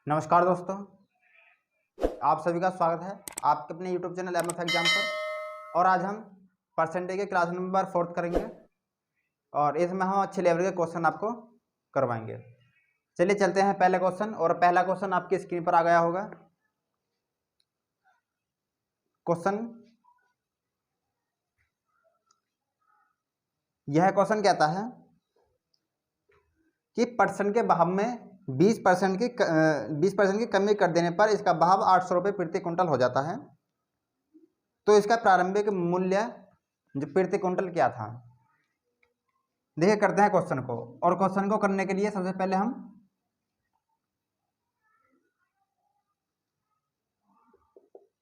नमस्कार दोस्तों, आप सभी का स्वागत है आपके अपने YouTube चैनल एमएफ एग्जाम पर। और आज हम परसेंटेज के क्लास नंबर 4 करेंगे और इसमें हम अच्छे लेवल के क्वेश्चन आपको करवाएंगे। चलिए चलते हैं पहले क्वेश्चन। और पहला क्वेश्चन आपकी स्क्रीन पर आ गया होगा। क्वेश्चन यह क्वेश्चन कहता है कि परसेंट के भाव में 20% की कमी कर देने पर इसका भाव 800 रुपये प्रति कुंटल हो जाता है। तो इसका प्रारंभिक मूल्य जो प्रति कुंटल क्या था। देखिए करते हैं क्वेश्चन को। और क्वेश्चन को करने के लिए सबसे पहले हम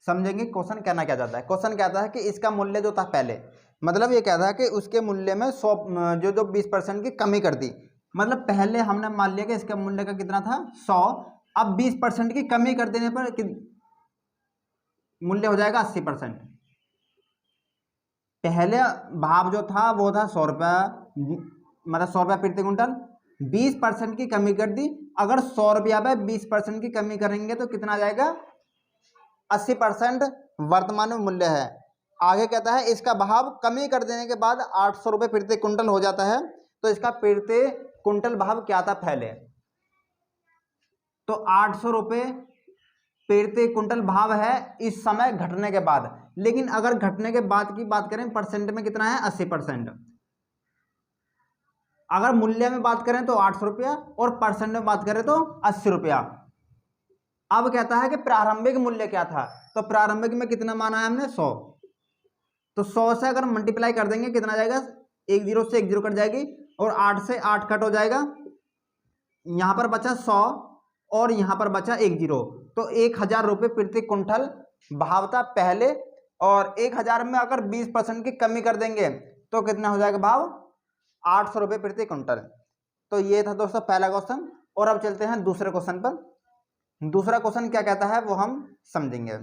समझेंगे क्वेश्चन कहना क्या चाहता है। क्वेश्चन कहता है कि इसका मूल्य जो था पहले, मतलब ये कहता है कि उसके मूल्य में 100 जो 20% की कमी कर दी। मतलब पहले हमने मान लिया कि इसका मूल्य का कितना था 100, अब 20% की कमी कर देने पर मूल्य हो जाएगा 80%। पहले भाव जो था वो था 100 रुपया, मतलब 100 रुपया प्रति कुंटल। 20% की कमी कर दी। अगर 100 रुपया पे 20% की कमी करेंगे तो कितना आ जाएगा 80% वर्तमान में मूल्य है। आगे कहता है इसका भाव कमी कर देने के बाद 800 रुपये प्रति कुंटल हो जाता है। तो इसका प्रति कुंटल भाव क्या था पहले, तो 800 रुपये प्रति कुंटल भाव है इस समय घटने के बाद। लेकिन अगर घटने के बाद की बात करें परसेंट में कितना है 80%। अगर मूल्य में बात करें तो 800 रुपया और परसेंट में बात करें तो 80 रुपया। अब कहता है कि प्रारंभिक मूल्य क्या था, तो प्रारंभिक में कितना माना है हमने 100। तो 100 से अगर मल्टीप्लाई कर देंगे कितना आ जाएगा, 1 0 से 1 0 कट जाएगी और 8 से 8 कट हो जाएगा। यहां पर बचा 100 और यहां पर बचा 1 0। तो 1000 रुपये प्रति कुंटल भाव था पहले। और 1000 में अगर 20% की कमी कर देंगे तो कितना हो जाएगा भाव 800 रुपये प्रति कुंटल। तो ये था दोस्तों पहला क्वेश्चन। और अब चलते हैं दूसरे क्वेश्चन पर। दूसरा क्वेश्चन क्या कहता है वो हम समझेंगे।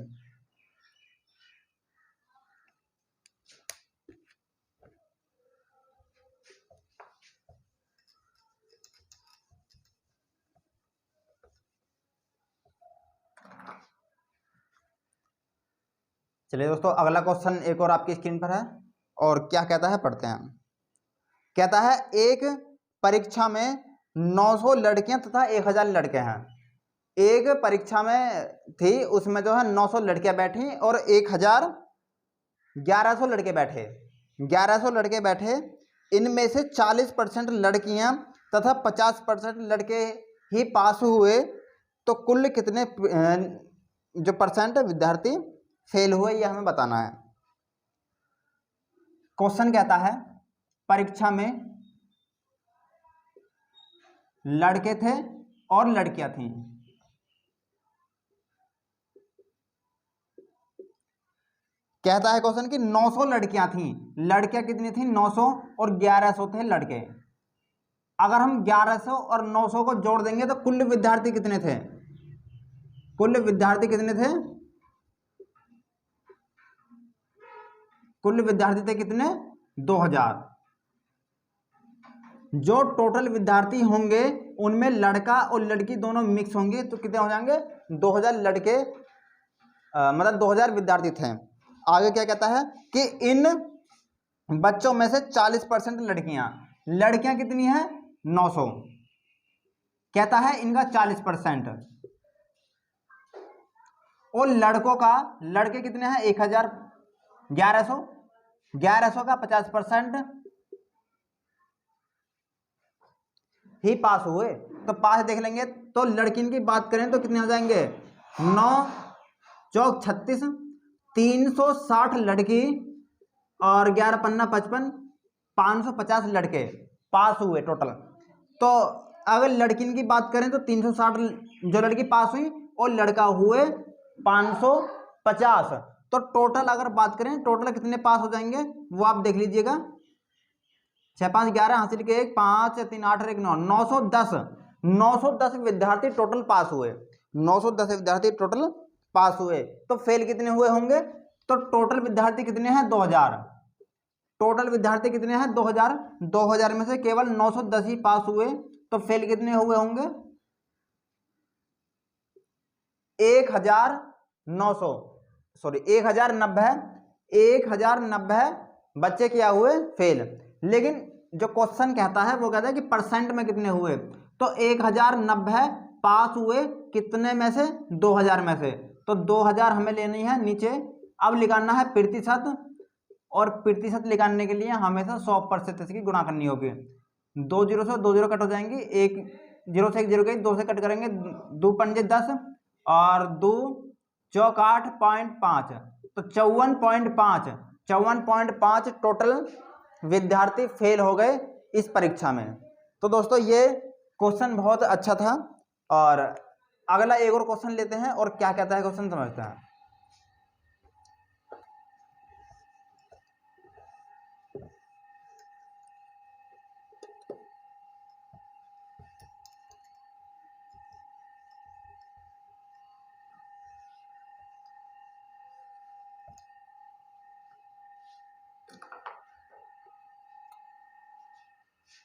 चलिए दोस्तों अगला क्वेश्चन एक और आपकी स्क्रीन पर है। और क्या कहता है पढ़ते हैं। कहता है एक परीक्षा में 900 लड़कियां तथा 1000 लड़के हैं। एक परीक्षा में थी, उसमें जो है 900 लड़कियां बैठी और 1100 लड़के बैठे। 1100 लड़के बैठे, इनमें से 40% लड़कियां तथा 50% लड़के ही पास हुए। तो कुल कितने जो परसेंट विद्यार्थी फेल हुए ये हमें बताना है। क्वेश्चन कहता है परीक्षा में लड़के थे और लड़कियां थीं। कहता है क्वेश्चन कि 900 लड़कियां थीं। लड़कियां कितनी थीं 900 और 1100 थे लड़के। अगर हम 1100 और 900 को जोड़ देंगे तो कुल विद्यार्थी कितने थे, कुल विद्यार्थी कितने थे, कुल विद्यार्थी थे कितने 2000। जो टोटल विद्यार्थी होंगे उनमें लड़का और लड़की दोनों मिक्स होंगे तो कितने हो जाएंगे 2000 लड़के, मतलब 2000 विद्यार्थी थे। आगे क्या कहता है कि इन बच्चों में से 40% लड़कियां, लड़कियां कितनी हैं 900, कहता है इनका 40%। और लड़कों का, लड़के कितने हैं 1000, 1100 का 50% ही पास हुए। तो पास देख लेंगे। तो लड़कियों की बात करें तो कितने हो जाएंगे 9 चौक 36, 360 लड़की और 11 पन्ना 55, 550 लड़के पास हुए टोटल। तो अगर लड़कियों की बात करें तो 360 जो लड़की पास हुई और लड़का हुए 550। तो टोटल अगर बात करें टोटल कितने पास हो जाएंगे वो आप देख लीजिएगा। 6 5 11 हासिल के 1 5 3 8 1 9, 910 विद्यार्थी टोटल पास हुए। 910 विद्यार्थी टोटल पास हुए। तो फेल कितने हुए होंगे, तो टोटल विद्यार्थी कितने हैं 2000। टोटल विद्यार्थी कितने हैं 2000। 2000 में से केवल 910 ही पास हुए। तो फेल कितने हुए होंगे 1090 बच्चे क्या हुए फेल। लेकिन जो क्वेश्चन कहता है वो कहता है कि परसेंट में कितने हुए, तो 1090 पास हुए कितने में से, 2000 में से, तो 2000 हमें लेनी है नीचे। अब निकालना है प्रतिशत, और प्रतिशत निकालने के लिए हमेशा 100% की गुणा करनी होगी। 2 जीरो से 2 जीरो कट हो जाएंगी, 1 जीरो से 1 जीरो गई, 2 से कट करेंगे, 2 पंजे 10 और 2 चौक 8.5, तो 54.5 टोटल विद्यार्थी फेल हो गए इस परीक्षा में। तो दोस्तों ये क्वेश्चन बहुत अच्छा था। और अगला एक और क्वेश्चन लेते हैं और क्या कहता है क्वेश्चन समझते हैं।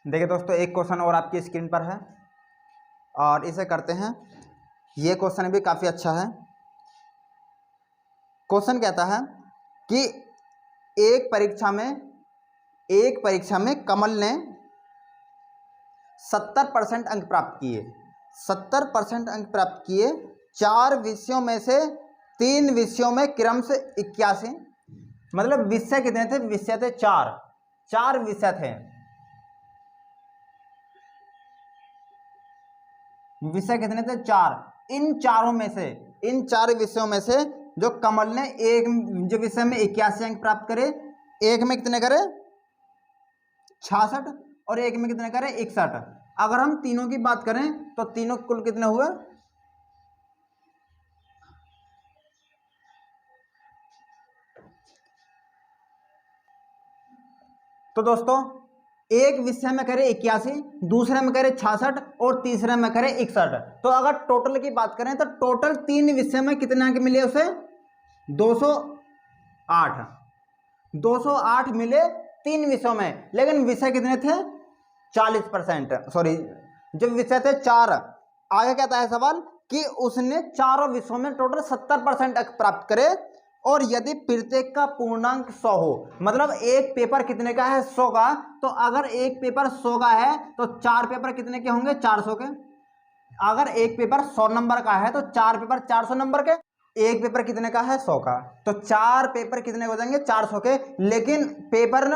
देखिए दोस्तों, एक क्वेश्चन और आपकी स्क्रीन पर है और इसे करते हैं। ये क्वेश्चन भी काफ़ी अच्छा है। क्वेश्चन कहता है कि एक परीक्षा में कमल ने 70% अंक प्राप्त किए, 70% अंक प्राप्त किए। 4 विषयों में से 3 विषयों में क्रमशः 81, मतलब विषय कितने थे, विषय थे 4 विषय थे, विषय कितने थे 4। इन 4 विषयों में से जो कमल ने एक जो विषय में 81 अंक प्राप्त करे, एक में कितने करे 66 और एक में कितने करे 61। अगर हम तीनों की बात करें तो तीनों कुल कितने हुए, तो दोस्तों एक विषय में करे 81, दूसरे में करे 66 और तीसरे में करे 61। तो अगर टोटल की बात करें तो टोटल 3 विषय में कितने अंक मिले उसे, 208 मिले 3 विषयों में। लेकिन विषय कितने थे 40%, सॉरी जो विषय थे 4। आगे कहता है सवाल कि उसने चारों विषयों में टोटल 70% अंक प्राप्त करे और यदि प्रत्येक का पूर्णांक 100 हो, मतलब एक पेपर कितने का है 100 का, तो अगर एक पेपर 100 का है तो 4 पेपर कितने के होंगे 400 के। अगर एक पेपर 100 नंबर का है तो 4 पेपर 400 नंबर के। एक पेपर कितने का है 100 का, तो 4 पेपर कितने हो जाएंगे 400 के। लेकिन पेपर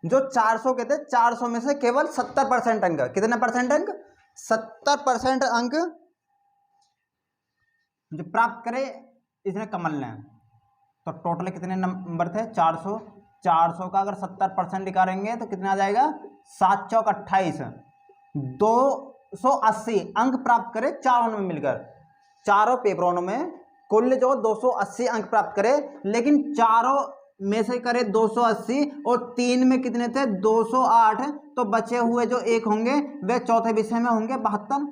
जो 400 के थे, 400 में से केवल 70% अंक, कितने परसेंट अंक 70% अंक जो प्राप्त करे इसने कमल ने। तो टोटल कितने नंबर थे 400, 400 का अगर 70% निकालेंगे तो कितना आ जाएगा 7 चौक 28, 280 अंक प्राप्त करे चारों में मिलकर। चारों पेपरों में कुल जो 280 अंक प्राप्त करे, लेकिन चारों में से करे 280 और 3 में कितने थे 208, तो बचे हुए जो एक होंगे वे चौथे विषय में होंगे 72।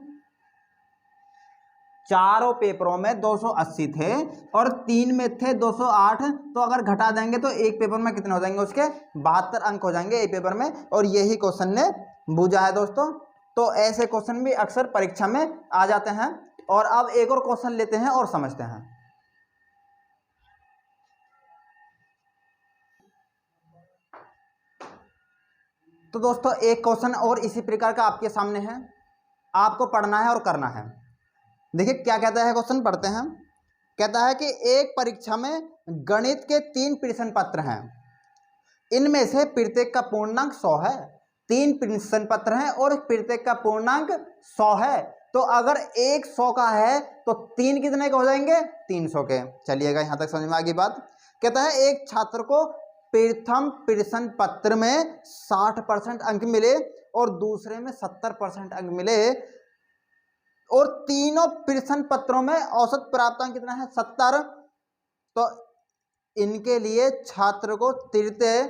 चारों पेपरों में 280 थे और 3 में थे 208, तो अगर घटा देंगे तो एक पेपर में कितने हो जाएंगे उसके 72 अंक हो जाएंगे एक पेपर में। और यही क्वेश्चन ने बूझा है दोस्तों। तो ऐसे क्वेश्चन भी अक्सर परीक्षा में आ जाते हैं। और अब एक और क्वेश्चन लेते हैं और समझते हैं। तो दोस्तों एक क्वेश्चन और इसी प्रकार का आपके सामने है, आपको पढ़ना है और करना है। देखिए क्या कहता है क्वेश्चन, पढ़ते हैं। कहता है कि एक परीक्षा में गणित के 3 प्रश्न पत्र हैं, इनमें से प्रत्येक का पूर्णांक 100 है। 3 प्रश्न पत्र हैं और प्रत्येक का पूर्णांक 100 है। तो अगर एक 100 का है तो 3 कितने के हो जाएंगे 300 के। चलिएगा यहाँ तक समझ में आ गई बात। कहता है एक छात्र को प्रथम प्रश्न पत्र में 60% अंक मिले और दूसरे में 70% अंक मिले और तीनों प्रश्न पत्रों में औसत प्राप्त अंक कितना है 70। तो इनके लिए छात्र को तृतीय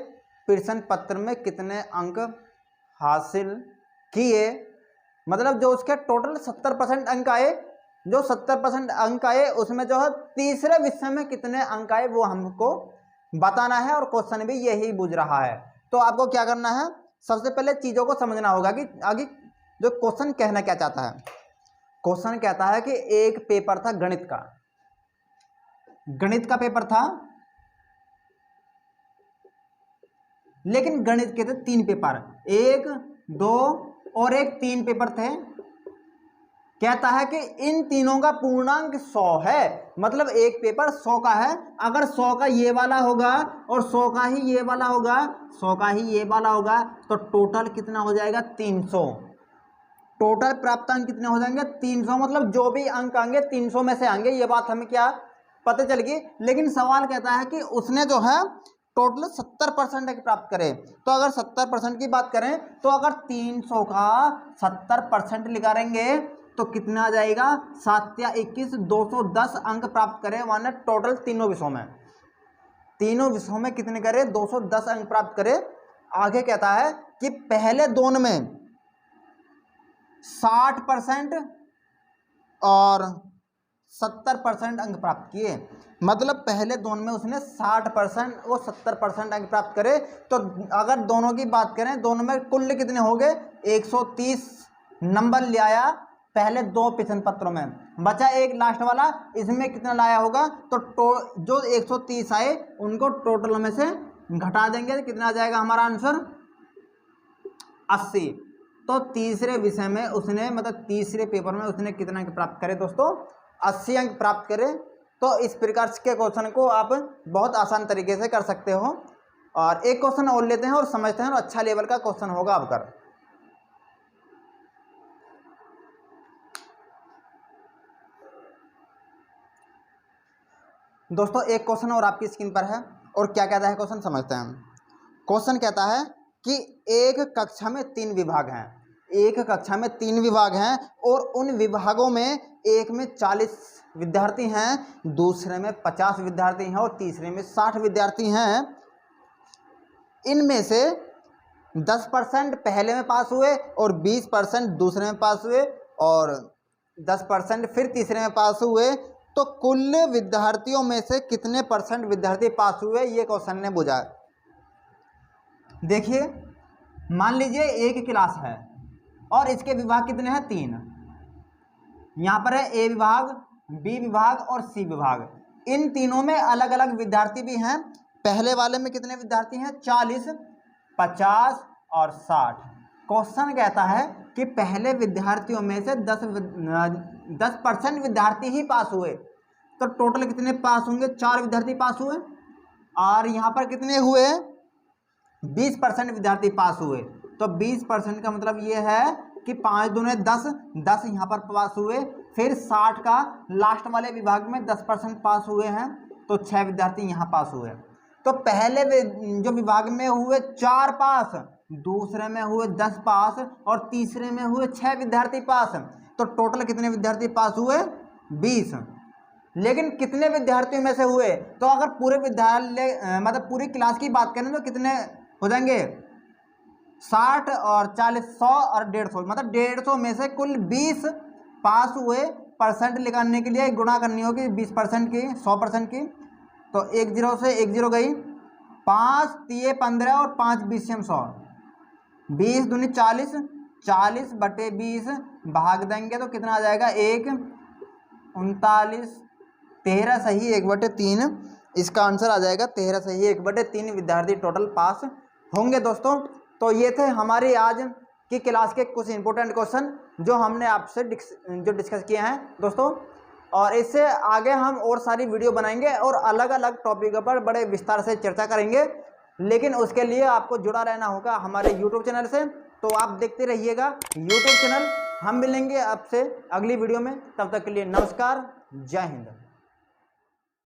प्रश्न पत्र में कितने अंक हासिल किए, मतलब जो उसके टोटल 70% अंक आए, जो 70% अंक आए उसमें जो है तीसरे विषय में कितने अंक आए वो हमको बताना है। और क्वेश्चन भी यही बूझ रहा है। तो आपको क्या करना है, सबसे पहले चीज़ों को समझना होगा कि आगे जो क्वेश्चन कहना क्या चाहता है। क्वेश्चन कहता है कि एक पेपर था गणित का, गणित का पेपर था, लेकिन गणित के थे 3 पेपर, 1, 2 और 1, 3 पेपर थे। कहता है कि इन तीनों का पूर्णांक 100 है, मतलब एक पेपर 100 का है। अगर 100 का ये वाला होगा और 100 का ही ये वाला होगा, 100 का ही ये वाला होगा, तो टोटल कितना हो जाएगा 300। टोटल प्राप्तांक कितने हो जाएंगे 300, मतलब जो भी अंक आएंगे 300 में से आएंगे। ये बात हमें क्या पता चल गई। लेकिन सवाल कहता है कि उसने जो है टोटल 70% प्राप्त करे। तो अगर 70% की बात करें तो अगर 300 का 70% निकालेंगे तो कितना आ जाएगा 7 या 21, 210 अंक प्राप्त करें। माने टोटल तीनों विषयों में कितने करे 210 अंक प्राप्त करे। आगे कहता है कि पहले दोनों में 60% और 70% अंक प्राप्त किए, मतलब पहले दोनों में उसने 60% और 70% अंक प्राप्त करे। तो अगर दोनों की बात करें, दोनों में कुल कितने हो गए 130 नंबर ले आया पहले 2 प्रश्न पत्रों में, बचा एक लास्ट वाला, इसमें कितना लाया होगा। तो जो 130 आए उनको टोटल में से घटा देंगे तो कितना आ जाएगा हमारा आंसर 80। तो तीसरे विषय में उसने, मतलब तीसरे पेपर में उसने कितना अंक प्राप्त करे दोस्तों 80 अंक प्राप्त करे। तो इस प्रकार के क्वेश्चन को आप बहुत आसान तरीके से कर सकते हो। और एक क्वेश्चन और लेते हैं और समझते हैं, और अच्छा लेवल का क्वेश्चन होगा अब कर। दोस्तों एक क्वेश्चन और आपकी स्क्रीन पर है, और क्या कहता है क्वेश्चन समझते हैं। क्वेश्चन कहता है कि एक कक्षा में 3 विभाग हैं, एक कक्षा में 3 विभाग हैं, और उन विभागों में एक में 40 विद्यार्थी हैं, दूसरे में 50 विद्यार्थी हैं और तीसरे में 60 विद्यार्थी हैं। इनमें से 10% पहले में पास हुए और 20% दूसरे में पास हुए और 10% फिर तीसरे में पास हुए। तो कुल विद्यार्थियों में से कितने % विद्यार्थी पास हुए, ये क्वेश्चन ने बुझा। देखिए मान लीजिए एक क्लास है और इसके विभाग कितने हैं 3। यहाँ पर है ए विभाग, बी विभाग और सी विभाग। इन तीनों में अलग अलग विद्यार्थी भी हैं। पहले वाले में कितने विद्यार्थी हैं 40, 50 और 60। क्वेश्चन कहता है कि पहले विद्यार्थियों में से 10% विद्यार्थी ही पास हुए। तो टोटल कितने पास होंगे 4 विद्यार्थी पास हुए, और यहाँ पर कितने हुए 20% विद्यार्थी पास हुए। तो 20% का मतलब ये है कि 5 दूने 10, 10 यहाँ पर पास हुए। फिर 60 का लास्ट वाले विभाग में 10% पास हुए हैं, तो 6 विद्यार्थी यहाँ पास हुए। तो पहले जो विभाग में हुए 4 पास, दूसरे में हुए 10 पास और तीसरे में हुए 6 विद्यार्थी पास। तो टोटल कितने विद्यार्थी पास हुए 20। लेकिन कितने विद्यार्थियों में से हुए, तो अगर पूरे विद्यालय मतलब पूरी क्लास की बात करें तो कितने हो जाएंगे 60 और 40, 100 और 150, मतलब 150 में से कुल 20 पास हुए। परसेंट निकालने के लिए गुणा करनी होगी 20% की 100% की। तो 1 0 से 1 0 गई, 5 3 15 और 5 20 से 100, 20 दूनी 40, 40 बटे 20 भाग देंगे तो कितना आ जाएगा 1 39, 13 सही 1/3। इसका आंसर आ जाएगा 13 सही 1/3 विद्यार्थी टोटल पास होंगे दोस्तों। तो ये थे हमारी आज की क्लास के कुछ इंपॉर्टेंट क्वेश्चन जो हमने आपसे डिस्कस किए हैं दोस्तों। और इससे आगे हम और सारी वीडियो बनाएंगे और अलग अलग टॉपिकों पर बड़े विस्तार से चर्चा करेंगे। लेकिन उसके लिए आपको जुड़ा रहना होगा हमारे YouTube चैनल से। तो आप देखते रहिएगा YouTube चैनल। हम मिलेंगे आपसे अगली वीडियो में, तब तक के लिए नमस्कार, जय हिंद।